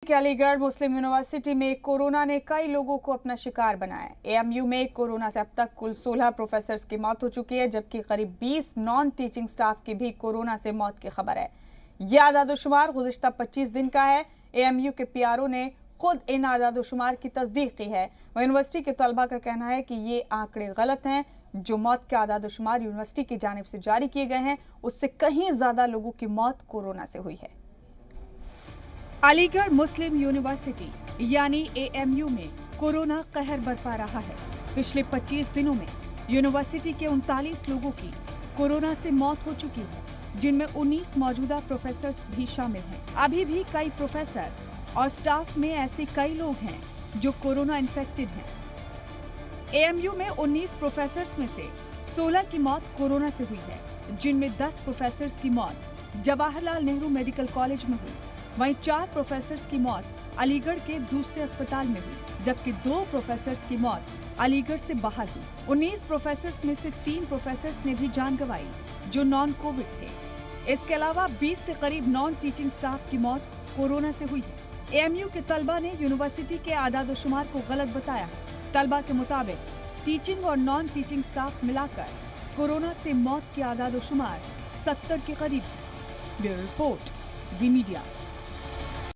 कि अलीगढ़ मुस्लिम यूनिवर्सिटी में कोरोना ने कई लोगों को अपना शिकार बनाया। एएमयू में कोरोना से अब तक कुल 16 प्रोफेसर्स की मौत हो चुकी है, जबकि करीब 20 नॉन टीचिंग स्टाफ की भी कोरोना से मौत की खबर है। यह आदादोशुमार गुज़िश्ता 25 दिन का है। एएमयू के पीआरओ ने खुद इन आदादोशुमार की तस्दीक की है। वह यूनिवर्सिटी के तलबा का कहना है कि ये आंकड़े गलत हैं। जो मौत के आदादोशुमार यूनिवर्सिटी की जानिब से जारी किए गए हैं, उससे कहीं ज्यादा लोगों की मौत कोरोना से हुई है। अलीगढ़ मुस्लिम यूनिवर्सिटी यानी एएमयू में कोरोना कहर बरपा रहा है। पिछले 25 दिनों में यूनिवर्सिटी के 39 लोगों की कोरोना से मौत हो चुकी है, जिनमें 19 मौजूदा प्रोफेसर्स भी शामिल हैं। अभी भी कई प्रोफेसर और स्टाफ में ऐसे कई लोग हैं जो कोरोना इन्फेक्टेड हैं। एएमयू में 19 प्रोफेसर्स में से 16 की मौत कोरोना से हुई है, जिनमें 10 प्रोफेसर्स की मौत जवाहरलाल नेहरू मेडिकल कॉलेज में हुई। वहीं 4 प्रोफेसर्स की मौत अलीगढ़ के दूसरे अस्पताल में हुई, जबकि 2 प्रोफेसर्स की मौत अलीगढ़ से बाहर हुई। 19 प्रोफेसर्स में से 3 प्रोफेसर्स ने भी जान गंवाई, जो नॉन कोविड थे। इसके अलावा 20 से करीब नॉन टीचिंग स्टाफ की मौत कोरोना से हुई है। एएमयू के तलबा ने यूनिवर्सिटी के आदादोशुमार को गलत बताया है। तलबा के मुताबिक टीचिंग और नॉन टीचिंग स्टाफ मिलाकर कोरोना से मौत के आदादोशुमार 70 के करीब है। ब्यूरो रिपोर्ट, जी मीडिया।